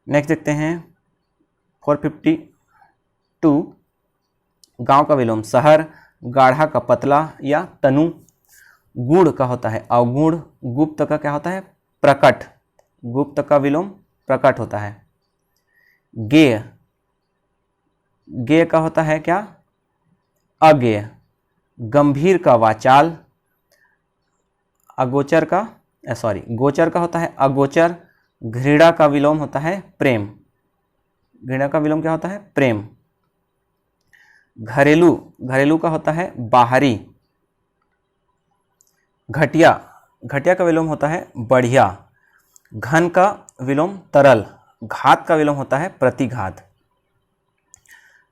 नेक्स्ट देखते हैं 452 गांव का विलोम शहर। गाढ़ा का पतला या तनु। गुड़ का होता है अवगुण। गुप्त का क्या होता है प्रकट। गुप्त का विलोम प्रकट होता है। गेय, गेय का होता है क्या अगेय। गंभीर का वाचाल। अगोचर का गोचर का होता है अगोचर। घृणा का विलोम होता है प्रेम। घृणा का विलोम क्या होता है प्रेम। घरेलू, घरेलू का होता है बाहरी। घटिया, घटिया का विलोम होता है बढ़िया। घन का विलोम तरल। घात का विलोम होता है प्रतिघात।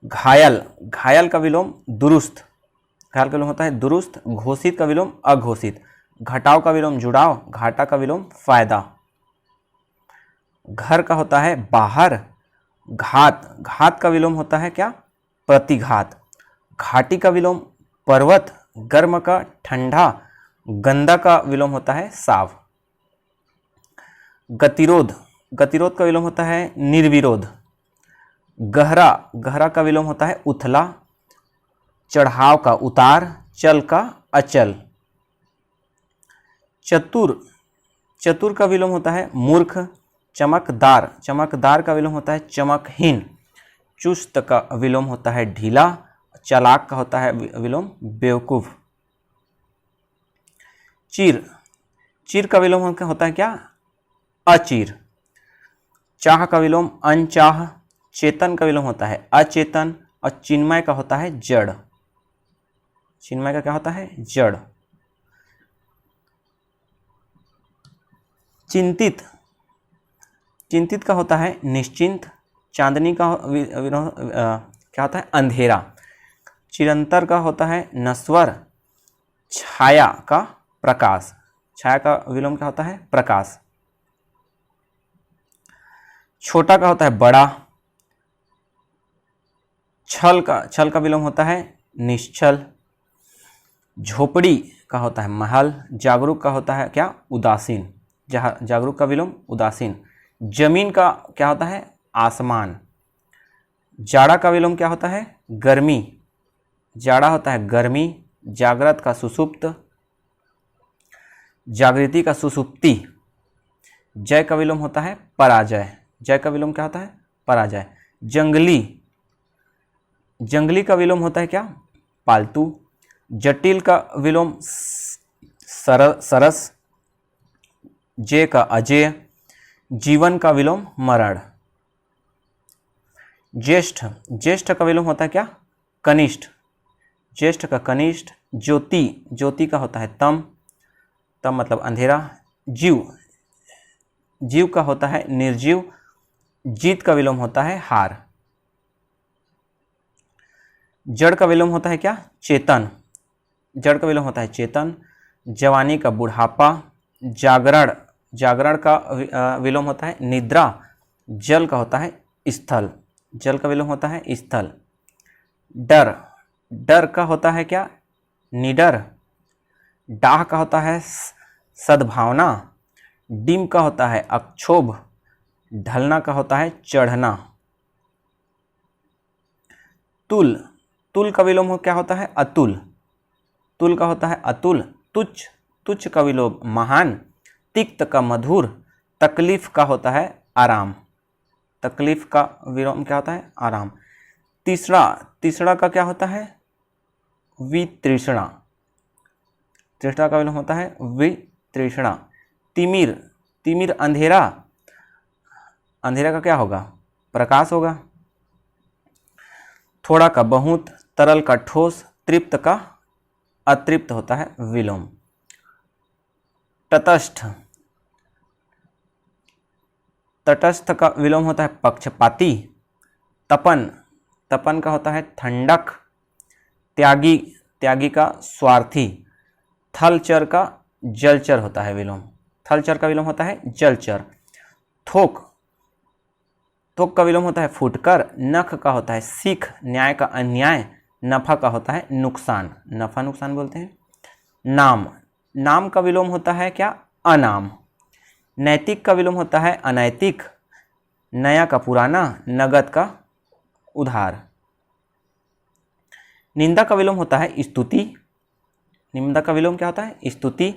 घायल, घायल का विलोम दुरुस्त। घायल का विलोम होता है दुरुस्त। घोषित का विलोम अघोषित। घटाव का विलोम जुड़ाव। घाटा का विलोम फायदा। घर का होता है बाहर। घात, घात का विलोम होता है क्या प्रतिघात। घाटी का विलोम पर्वत। गर्म का ठंडा। गंदा का विलोम होता है साफ। गतिरोध, गतिरोध का विलोम होता है निर्विरोध। गहरा, गहरा का विलोम होता है उथला। चढ़ाव का उतार। चल का अचल। चतुर, चतुर का विलोम होता है मूर्ख। चमकदार, चमकदार का विलोम होता है चमकहीन। चुस्त का विलोम होता है ढीला। चालाक का होता है विलोम बेवकूफ। चिर, चिर का विलोम होता है क्या? अचिर। चाह का विलोम अनचाह। चेतन का विलोम होता है अचेतन। और चिन्मय का होता है जड़। चिन्मय का क्या होता है? जड़। चिंतित, चिंतित का होता है निश्चिंत। चांदनी का क्या होता है? अंधेरा। चिरंतर का होता है नश्वर। छाया का प्रकाश। छाया का विलोम क्या होता है? प्रकाश। छोटा का होता है बड़ा। छल का विलोम होता है निश्चल। झोपड़ी का होता है महल। जागरूक का होता है क्या? उदासीन। जागरूक का विलोम उदासीन। जमीन का क्या होता है? आसमान। जाड़ा का विलोम क्या होता है? गर्मी। जाड़ा होता है गर्मी। जागृत का सुसुप्त। जागृति का सुसुप्ति। जय का विलोम होता है पराजय। जय का विलोम क्या होता है? पराजय। जंगली, जंगली का विलोम होता है क्या? पालतू। जटिल का विलोम सरस। जय का अजय। जीवन का विलोम मरण। ज्येष्ठ, ज्येष्ठ का विलोम होता है क्या? कनिष्ठ। ज्येष्ठ का कनिष्ठ। ज्योति, ज्योति का होता है तम। तम मतलब अंधेरा। जीव, जीव का होता है निर्जीव। जीत का विलोम होता है हार। जड़ का विलोम होता है क्या? चेतन। जड़ का विलोम होता है चेतन। जवानी का बुढ़ापा। जागरण, जागरण का विलोम होता है निद्रा। जल का होता है स्थल। जल का विलोम होता है स्थल। डर, डर का होता है क्या? निडर। डाह का होता है सद्भावना। डिम का होता है अक्षोभ। ढलना का होता है चढ़ना। तुल, तुल का विलोम क्या होता है? अतुल। तुल का होता है अतुल। तुच्छ, तुच्छ का विलोम महान। तिक्त का मधुर। तकलीफ का होता है आराम। तकलीफ का विलोम क्या होता है? आराम। तीसरा, तीसरा का क्या होता है? वितृष्णा। तृष्णा का विलोम होता है वितृष्णा। तिमिर, तिमिर अंधेरा। अंधेरा का क्या होगा? प्रकाश होगा। थोड़ा का बहुत। तरल का ठोस। तृप्त का अतृप्त होता है विलोम। तटस्थ, तटस्थ का विलोम होता है पक्षपाती। तपन, तपन का होता है ठंडक। त्यागी, त्यागी का स्वार्थी। थलचर का जलचर होता है विलोम। थलचर का विलोम होता है जलचर। थोक, थोक का विलोम होता है फुटकर। नख का होता है सीख। न्याय का अन्याय। नफा का होता है नुकसान। नफा नुकसान बोलते हैं। नाम, नाम का विलोम होता है क्या? अनाम। नैतिक का विलोम होता है अनैतिक। नया का पुराना। नगद का उधार। निंदा का विलोम होता है स्तुति। निंदा का विलोम क्या होता है? स्तुति।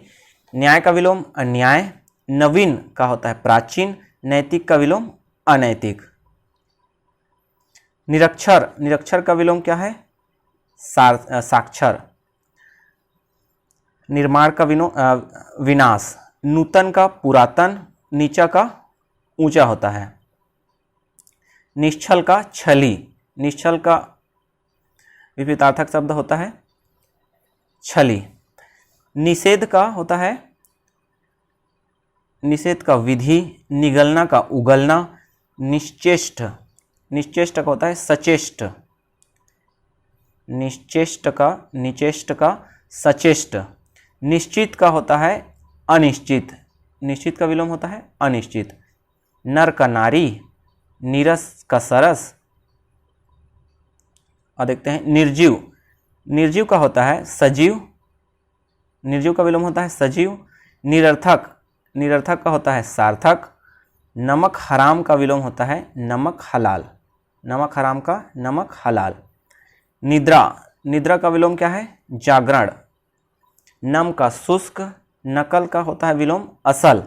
न्याय का विलोम अन्याय। नवीन का होता है प्राचीन। नैतिक का विलोम अनैतिक। निरक्षर, निरक्षर का विलोम क्या है? साक्षर। निर्माण का विनाश। नूतन का पुरातन। नीचा का ऊंचा होता है। निश्चल का छली। निश्चल का विपरीतार्थक शब्द होता है छली। निषेध का होता है, निषेध का विधि। निगलना का उगलना। निश्चेष्ट, निश्चेष्ट का होता है सचेष्ट। निश्चेष्ट का सचेष्ट। निश्चित का होता है अनिश्चित। निश्चित का विलोम होता है अनिश्चित। नर का नारी। नीरस का सरस। और देखते हैं निर्जीव। निर्जीव का होता है सजीव। निर्जीव का विलोम होता है सजीव। निरर्थक, निरर्थक का होता है सार्थक। नमक हराम का विलोम होता है नमक हलाल। नमक हराम का नमक हलाल। निद्रा, निद्रा का विलोम क्या है? जागरण। नम का शुष्क। नकल का होता है विलोम असल।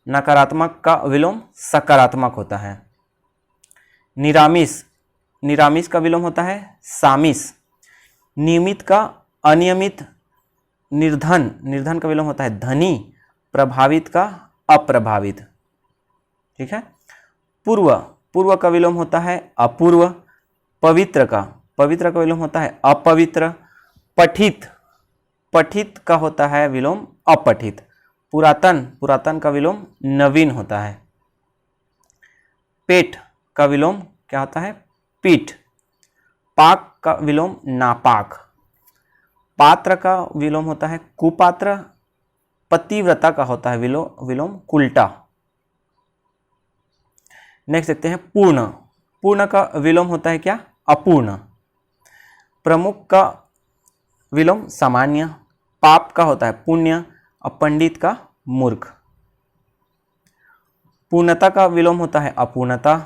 नकारात्मक का विलोम सकारात्मक होता है। निरामिष, निरामिष का विलोम होता है सामिस। नियमित का अनियमित, निर्धन, निर्धन का विलोम होता है धनी, प्रभावित का अप्रभावित। ठीक है। पूर्व, पूर्व का विलोम होता है अपूर्व। पवित्र का विलोम होता है अपवित्र। पठित, पठित का होता है विलोम अपठित। पुरातन, पुरातन का विलोम नवीन होता है। पेट का विलोम क्या होता है? पीठ। पाक का विलोम नापाक। पात्र का विलोम होता है कुपात्र। पतिव्रता का होता है विलोम कुल्टा। नेक्स्ट देखते हैं पूर्ण। पूर्ण का विलोम होता है क्या? अपूर्ण। प्रमुख का विलोम सामान्य। पाप का होता है पुण्य और पंडित का मूर्ख। पूर्णता का विलोम होता है अपूर्णता।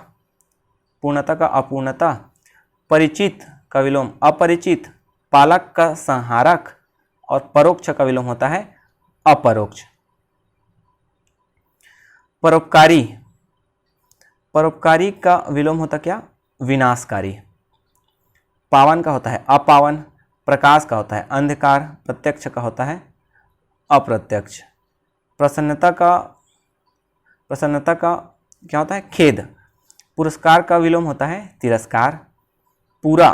पूर्णता का अपूर्णता। परिचित का विलोम अपरिचित। पालक का संहारक और परोक्ष का विलोम होता है अपरोक्ष। परोपकारी, परोपकारी का विलोम होता क्या? विनाशकारी। पावन का होता है अपावन। प्रकाश का होता है अंधकार। प्रत्यक्ष का होता है अप्रत्यक्ष। प्रसन्नता का क्या होता है? खेद। पुरस्कार का विलोम होता है तिरस्कार। पूरा,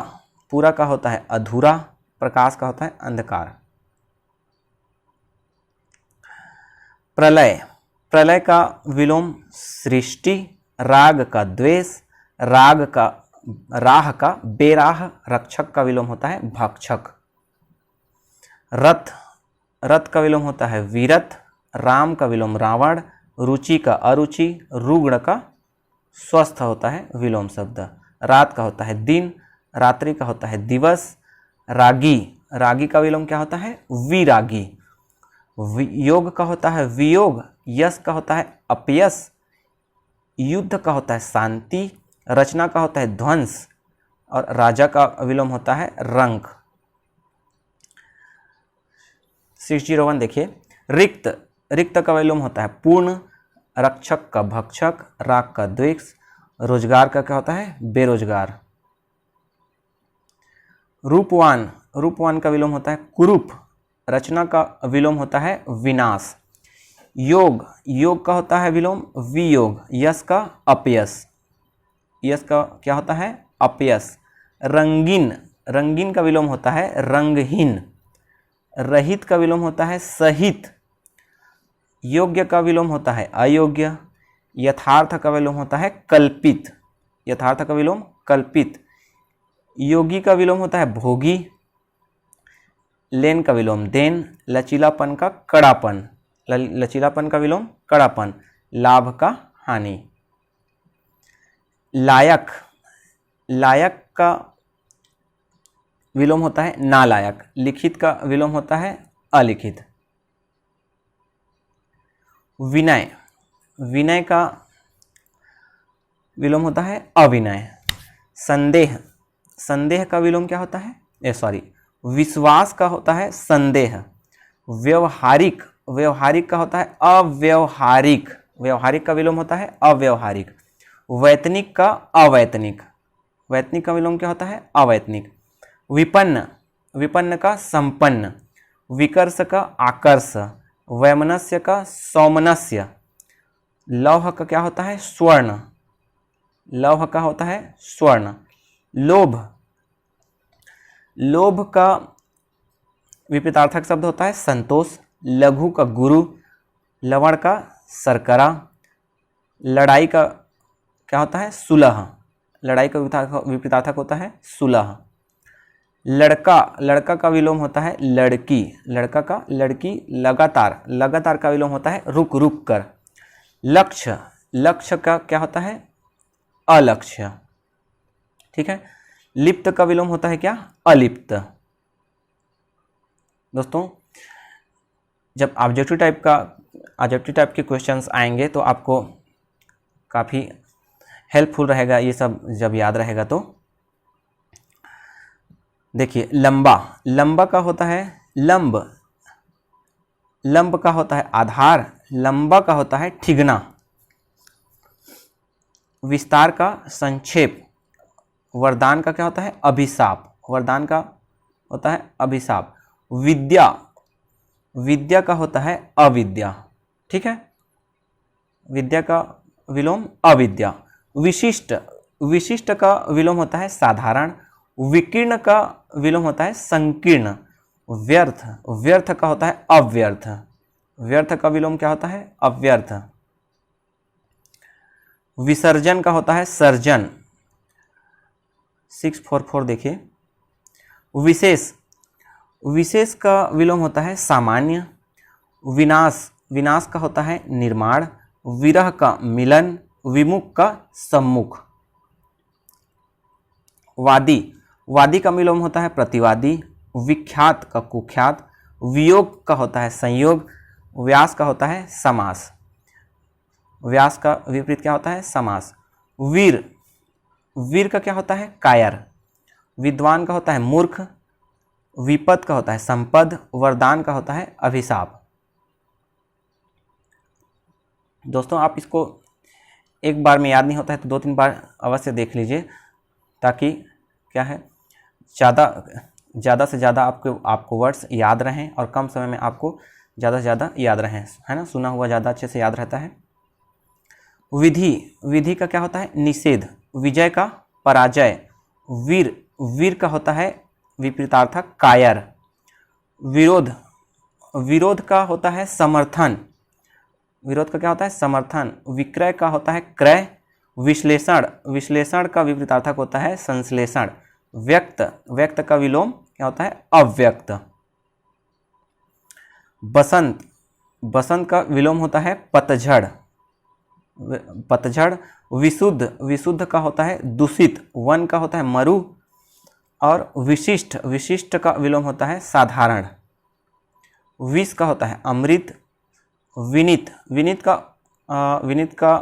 पूरा का होता है अधूरा। प्रकाश का होता है अंधकार। प्रलय, प्रलय का विलोम सृष्टि। राग का द्वेष। राह का बेराह। रक्षक का विलोम होता है भक्षक। रथ, रथ का विलोम होता है वीरथ। राम का विलोम रावण। रुचि का अरुचि। रुग्ण का स्वस्थ होता है विलोम शब्द। रात का होता है दिन। रात्रि का होता है दिवस। रागी, रागी का विलोम क्या होता है? विरागी। योग का होता है वियोग। यश का होता है अपयश। युद्ध का होता है शांति। रचना का होता है ध्वंस और राजा का विलोम होता है रंक। 601 देखिए। रिक्त, रिक्त का विलोम होता है पूर्ण। रक्षक का भक्षक। राग का द्वेष। रोजगार का क्या होता है? बेरोजगार। रूपवान, रूपवान का विलोम होता है कुरूप। रचना का विलोम होता है विनाश। योग, योग का होता है विलोम वियोग। यश का अपयश। यश का क्या होता है? अपयश। रंगीन, रंगीन का विलोम होता है रंगहीन। रहित का विलोम होता है सहित। योग्य का विलोम होता है अयोग्य। यथार्थ का विलोम होता है कल्पित। यथार्थ का विलोम कल्पित। योगी का विलोम होता है भोगी। लेन का विलोम देन। लचीलापन का कड़ापन। लचीलापन का विलोम कड़ापन। लाभ का हानि। लायक, लायक का विलोम होता है नालायक। लिखित का विलोम होता है अलिखित। विनय, विनय का विलोम होता है अविनय। संदेह, संदेह का विलोम क्या होता है? विश्वास का होता है संदेह। व्यवहारिक, व्यवहारिक का होता है अव्यवहारिक। व्यवहारिक का विलोम होता है अव्यवहारिक। वैतनिक का अवैतनिक। वैतनिक का विलोम क्या होता है? अवैतनिक। विपन्न, विपन्न का संपन्न। विकर्ष का आकर्ष। वैमनस्य का सौमनस्य। लौह का क्या होता है? स्वर्ण। लौह का होता है स्वर्ण। लोभ, लोभ का विपरीतार्थक शब्द होता है संतोष। लघु का गुरु। लवण का शर्करा। लड़ाई का क्या होता है? सुलह। लड़ाई का विपरीतार्थक होता है सुलह। लड़का, लड़का का विलोम होता है लड़की। लड़का का लड़की। लगातार, लगातार का विलोम होता है रुक रुक कर। लक्ष्य, लक्ष्य का क्या होता है? अलक्ष्य। ठीक है। लिप्त का विलोम होता है क्या? अलिप्त। दोस्तों, जब ऑब्जेक्टिव टाइप के क्वेश्चंस आएंगे तो आपको काफ़ी हेल्पफुल रहेगा ये सब जब याद रहेगा तो। देखिए, लंबा, लंबा का होता है लंब। लंब का होता है आधार। लंबा का होता है ठिगना। विस्तार का संक्षेप। वरदान का क्या होता है? अभिशाप। वरदान का होता है अभिशाप। विद्या, विद्या का होता है अविद्या, ठीक है, विद्या का विलोम अविद्या। विशिष्ट, विशिष्ट का विलोम होता है साधारण। विकीर्ण का विलोम होता है संकीर्ण। व्यर्थ, व्यर्थ का होता है अव्यर्थ। व्यर्थ का विलोम क्या होता है? अव्यर्थ। विसर्जन का होता है सर्जन। 644 देखिए। विशेष, विशेष का विलोम होता है सामान्य। विनाश, विनाश का होता है निर्माण। विरह का मिलन। विमुख का सम्मुख। वादी, वादी का विलोम होता है प्रतिवादी। विख्यात का कुख्यात। वियोग का होता है संयोग। व्यास का होता है समास। व्यास का विपरीत क्या होता है? समास। वीर, वीर का क्या होता है? कायर। विद्वान का होता है मूर्ख। विपद का होता है संपद। वरदान का होता है अभिशाप। दोस्तों आप इसको एक बार में याद नहीं होता है तो 2-3 बार अवश्य देख लीजिए, ताकि क्या है ज़्यादा से ज़्यादा आपको वर्ड्स याद रहें और कम समय में आपको ज़्यादा से ज़्यादा याद रहें, है ना। सुना हुआ ज़्यादा अच्छे से याद रहता है। विधि, विधि का क्या होता है? निषेध। विजय का पराजय। वीर, वीर का होता है विपरीतार्थक कायर। विरोध, विरोध का होता है समर्थन। विरोध का क्या होता है? समर्थन। विक्रय का होता है क्रय। विश्लेषण, विश्लेषण का विपरीतार्थक होता है संश्लेषण। व्यक्त, व्यक्त का विलोम क्या होता है? अव्यक्त। बसंत, बसंत का विलोम होता है पतझड़। पतझड़। विशुद्ध, विशुद्ध का होता है दूषित। वन का होता है मरु। और विशिष्ट, विशिष्ट का विलोम होता है साधारण। विष का होता है अमृत। विनीत, विनीत का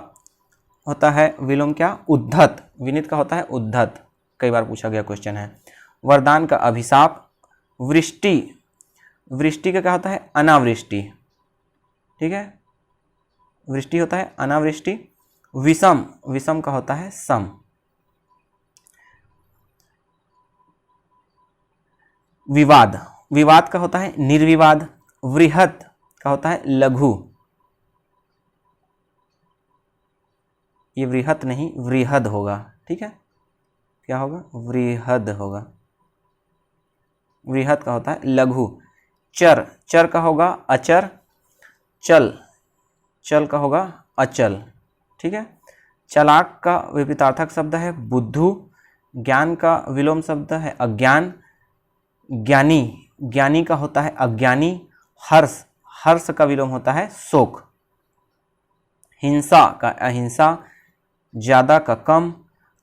होता है विलोम क्या? उद्धत। विनीत का होता है उद्धत, कई बार पूछा गया क्वेश्चन है। वरदान का अभिशाप। वृष्टि, वृष्टि का क्या होता है? अनावृष्टि, ठीक है, वृष्टि होता है अनावृष्टि। विषम, विषम का होता है सम। विवाद, विवाद का होता है निर्विवाद। वृहत का होता है लघु। ये वृहत नहीं वृहद होगा, ठीक है, क्या होगा? वृहद होगा। वृहत का होता है लघु। चर, चर का होगा अचर। चल, चल का होगा अचल, ठीक है। चालाक का विपरीतार्थक शब्द है बुद्धू। ज्ञान का विलोम शब्द है अज्ञान। ज्ञानी, ज्ञानी का होता है अज्ञानी। हर्ष, हर्ष का विलोम होता है शोक। हिंसा का अहिंसा। ज्यादा का कम।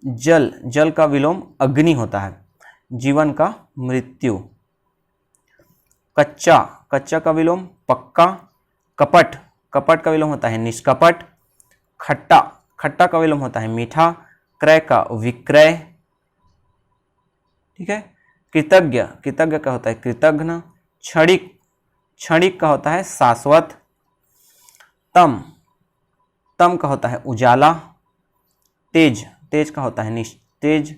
जल, जल का विलोम अग्नि होता है। जीवन का मृत्यु। कच्चा, कच्चा का विलोम पक्का। कपट, कपट का विलोम होता है निष्कपट। खट्टा, खट्टा का विलोम होता है मीठा। क्रय का विक्रय, ठीक है। कृतज्ञ, कृतज्ञ का होता है कृतघ्न। क्षणिक, क्षणिक का होता है शाश्वत। तम, तम का होता है उजाला। तेज, तेज का होता है निस्तेज।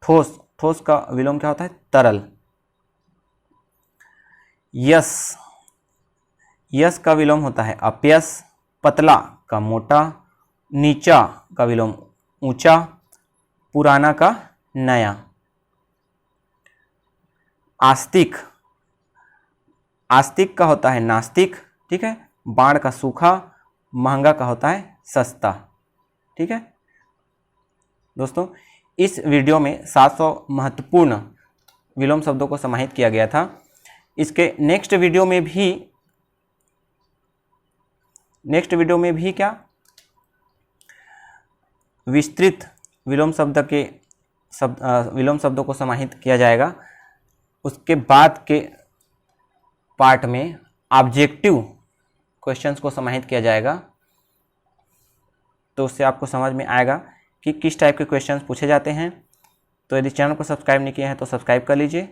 ठोस, ठोस का विलोम क्या होता है? तरल। यश, यश का विलोम होता है अपयश। पतला का मोटा। नीचा का विलोम ऊंचा। पुराना का नया। आस्तिक, आस्तिक का होता है नास्तिक, ठीक है। बाण का सूखा। महंगा का होता है सस्ता, ठीक है। दोस्तों इस वीडियो में 700 महत्वपूर्ण विलोम शब्दों को समाहित किया गया था। इसके नेक्स्ट वीडियो में भी क्या विस्तृत विलोम शब्दों को समाहित किया जाएगा। उसके बाद के पार्ट में ऑब्जेक्टिव क्वेश्चंस को समाहित किया जाएगा, तो उससे आपको समझ में आएगा कि किस टाइप के क्वेश्चंस पूछे जाते हैं। तो यदि चैनल को सब्सक्राइब नहीं किया है तो सब्सक्राइब कर लीजिए,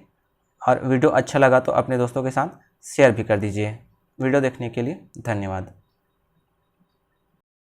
और वीडियो अच्छा लगा तो अपने दोस्तों के साथ शेयर भी कर दीजिए। वीडियो देखने के लिए धन्यवाद।